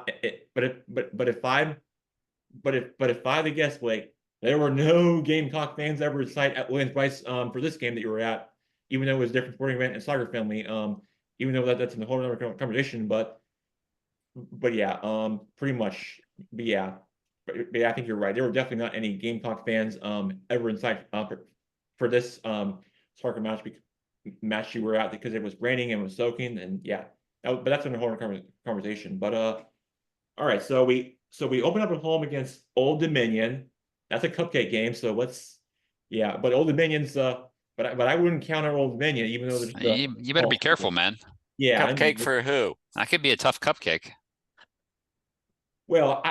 had to guess, Blake, there were no Gamecock fans ever in sight at Williams-Brice for this game that you were at, even though it was a different sporting event and soccer family. Even though that's a whole other conversation, but yeah, pretty much, but yeah, but yeah, I think you're right. There were definitely not any Gamecock fans ever in sight for this soccer match you were at, because it was raining and it was soaking, and yeah, but that's a whole other conversation. But all right, so we open up at home against Old Dominion. That's a cupcake game. So yeah, but Old Dominion's but I wouldn't count out Old Dominion, even though there's
You better be careful, man.
Yeah,
Cupcake for who?
That could be a tough cupcake.
Well,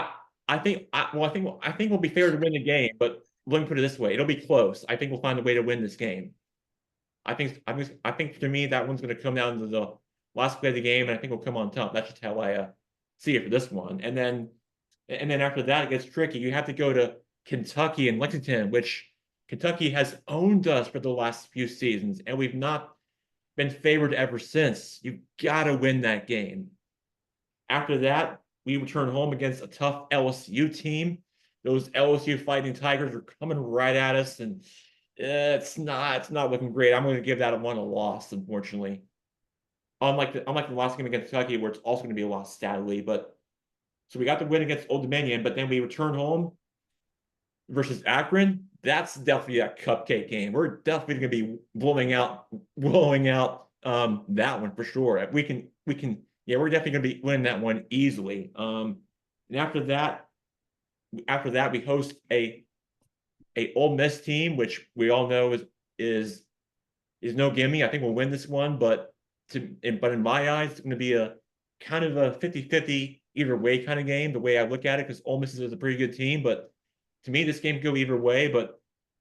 I think we'll be favored to win the game, but let me put it this way: it'll be close. I think we'll find a way to win this game. I think to me that one's going to come down to the last play of the game, and I think we'll come on top. That's just how I see it for this one. And then after that, it gets tricky. You have to go to Kentucky and Lexington, which Kentucky has owned us for the last few seasons, and we've not been favored ever since. You've got to win that game. After that, we return home against a tough LSU team. Those LSU Fighting Tigers are coming right at us, and it's not looking great. I'm going to give that a loss, unfortunately. Unlike the last game against Kentucky, where it's also going to be a loss sadly. But so we got the win against Old Dominion, but then we return home versus Akron. That's definitely a cupcake game. We're definitely going to be blowing out that one for sure. Yeah, we're definitely going to be winning that one easily. And after that, after that, we host a Ole Miss team, which we all know is no gimme. I think we'll win this one, but in my eyes, it's going to be a kind of a 50-50 either way kind of game, the way I look at it, because Ole Miss is a pretty good team. But to me, this game could go either way. But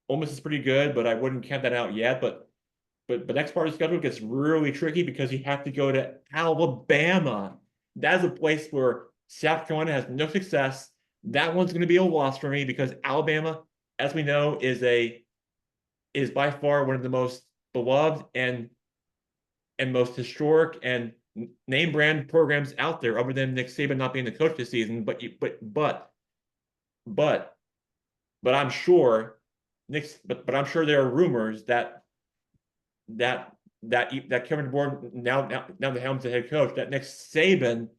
Ole Miss is pretty good, but I wouldn't count that out yet. But the next part of the schedule gets really tricky because you have to go to Alabama. That is a place where South Carolina has no success. That one's going to be a loss for me because Alabama, as we know, is by far one of the most beloved and most historic and name brand programs out there, other than Nick Saban not being the coach this season. But I'm sure but I'm sure there are rumors that Kevin DeBoer now the helm's the head coach, that Nick Saban,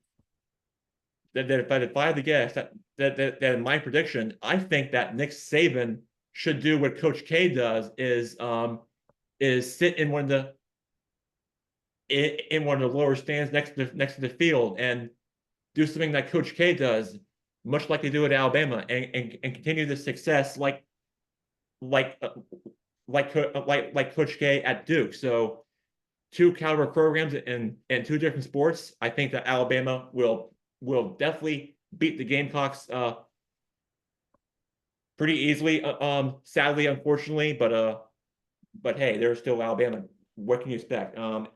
that if I had to guess, that in my prediction, I think that Nick Saban should do what Coach K does, is sit in one of the lower stands next to the field and do something that Coach K does, much like they do at Alabama, and continue the success like Coach K at Duke. So two caliber programs and two different sports. I think that Alabama will definitely beat the Gamecocks pretty easily. Sadly, unfortunately, but hey, they're still Alabama. What can you expect? And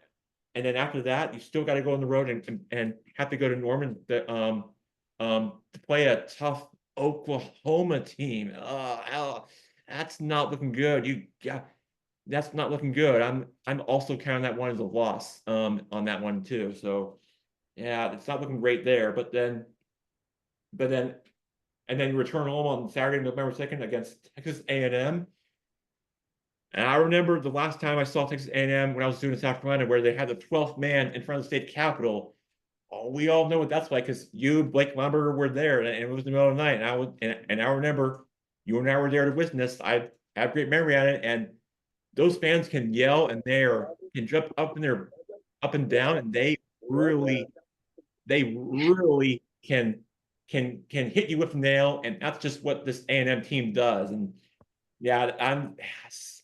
then after that, you still got to go on the road and have to go to Norman to play a tough Oklahoma team. That's not looking good. That's not looking good. I'm also counting that one as a loss on that one too. So yeah, it's not looking great there. But then and then you return home on Saturday, November 2nd against Texas A&M. And I remember the last time I saw Texas A&M when I was doing in South Carolina, where they had the 12th man in front of the state capitol. Oh, we all know what that's like because you, Blake Lumberger, were there, and it was the middle of the night. And I remember you and I were there to witness. I have great memory on it, and those fans can yell and can jump up and down, and really can hit you with a nail, and that's just what this A&M team does. And yeah, I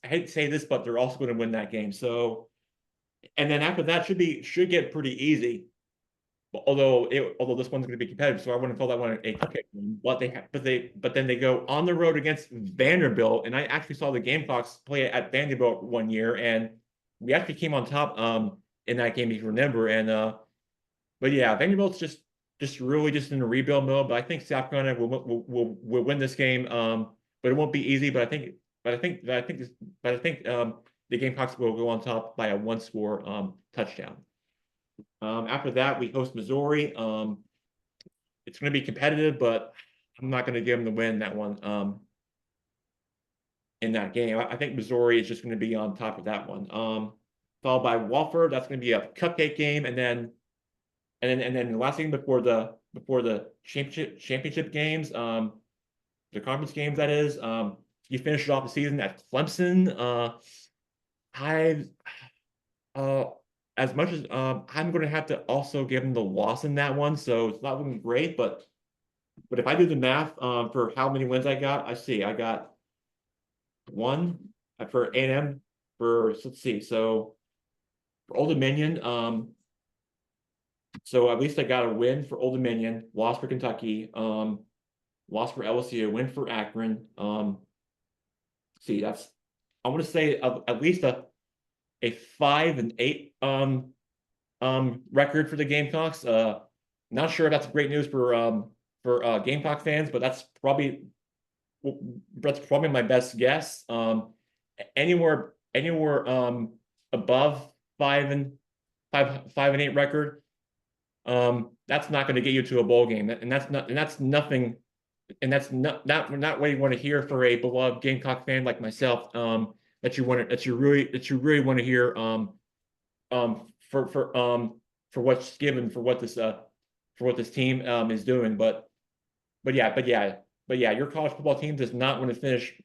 hate to say this, but they're also going to win that game. So, and then after that should get pretty easy. Although this one's going to be competitive, so I wouldn't call that one a cupcake game. But then they go on the road against Vanderbilt, and I actually saw the Gamecocks play at Vanderbilt one year, and we actually came on top in that game, if you remember. And but yeah, Vanderbilt's just really just in a rebuild mode. But I think South Carolina will win this game. But it won't be easy. But I think the Gamecocks will go on top by a one-score touchdown. After that, we host Missouri. It's going to be competitive, but I'm not going to give them the win that one in that game. I think Missouri is just going to be on top of that one. Followed by Wofford. That's going to be a cupcake game, and then the last game before the championship games, the conference games, that is, you finish off the season at Clemson. As much as I'm going to have to also give them the loss in that one, so it's not looking great. But if I do the math for how many wins I got, I got one for A&M let's see, so for Old Dominion, so at least I got a win for Old Dominion, loss for Kentucky, loss for LSU, win for Akron. See, that's I want to say at least a 5-8 record for the Gamecocks. Not sure if that's great news for Gamecock fans, but that's probably my best guess. Anywhere above 5-8 record, that's not going to get you to a bowl game, and that's nothing, and that's not what you want to hear for a beloved Gamecock fan like myself. That you really want to hear for what's given for what this team is doing. But yeah, your college football team does not want to finish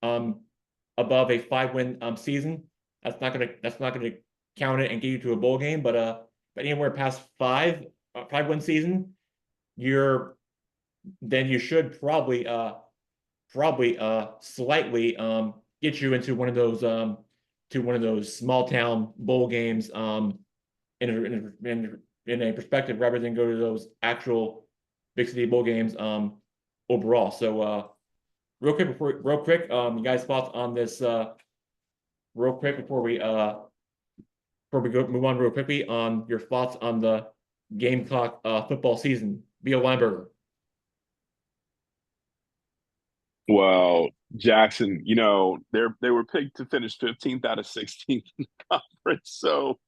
above a 5-win season. That's not gonna count it and get you to a bowl game. But anywhere past 5-win season, you're then you should probably slightly get you into one of those small town bowl games in a perspective rather than go to those actual big city bowl games overall. So real quick, you guys thoughts on this real quick before we move on real quickly on your thoughts on the Gamecock football season. Beal Weinberger.
Well, Jackson, they were picked to finish 15th out of 16th in the conference, so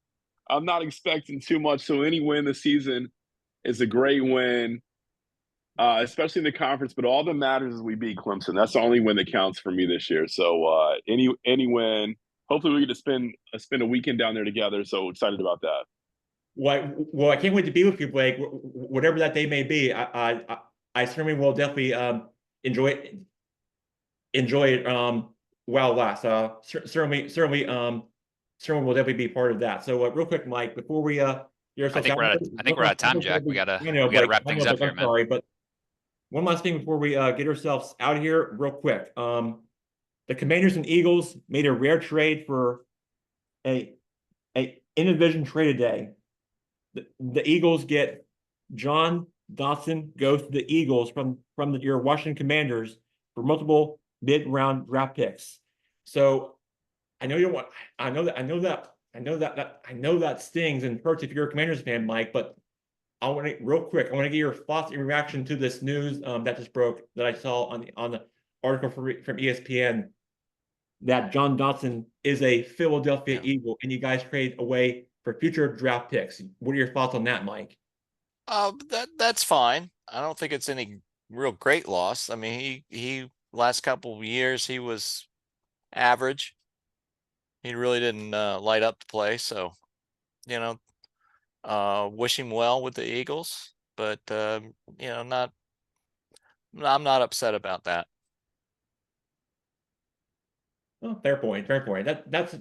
I'm not expecting too much. So any win this season is a great win, especially in the conference. But all that matters is we beat Clemson. That's the only win that counts for me this year. So any win. Hopefully, we get to spend a weekend down there together. So excited about that.
Well, I can't wait to be with you, Blake. Whatever that day may be, I certainly will definitely enjoy it. Enjoy it while it lasts. Certainly will definitely be part of that. So real quick, Mike, before we
I think we're out of time, Jack. We gotta wrap things up here, man.
Sorry, but one last thing before we get ourselves out of here, real quick. The Commanders and Eagles made a rare trade for a in-division trade today. The Eagles get John Dotson goes to the Eagles from your Washington Commanders for multiple mid-round draft picks. So I know you don't want. I know that stings and hurts if you're a Commanders fan, Mike. But I want to real quick. I want to get your thoughts and reaction to this news that just broke that I saw on the article from ESPN that John Dotson is a Philadelphia Eagle, and you guys trade away for future draft picks. What are your thoughts on that, Mike?
That's fine. I don't think it's any real great loss. I mean, he last couple of years he was average. He really didn't light up the play. So, wish him well with the Eagles, but I'm not upset about that.
Oh, fair point. That's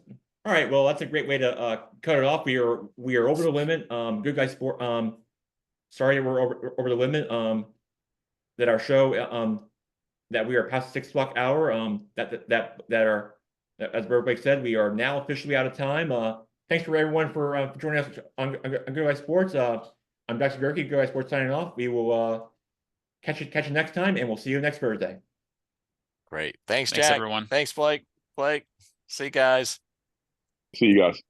all right. Well, that's a great way to cut it off. We are over the limit. Good guy sport. Sorry we're over the limit. That our show that we are past the 6 o'clock hour. As Burbank said, we are now officially out of time. Thanks for everyone for joining us on Good Guy Sports. I'm Dr. Gerke, Good Guy Sports signing off. We will catch you next time, and we'll see you next Thursday.
Great. Thanks, Jack.
Everyone.
Thanks, Blake. See you guys.
See you guys.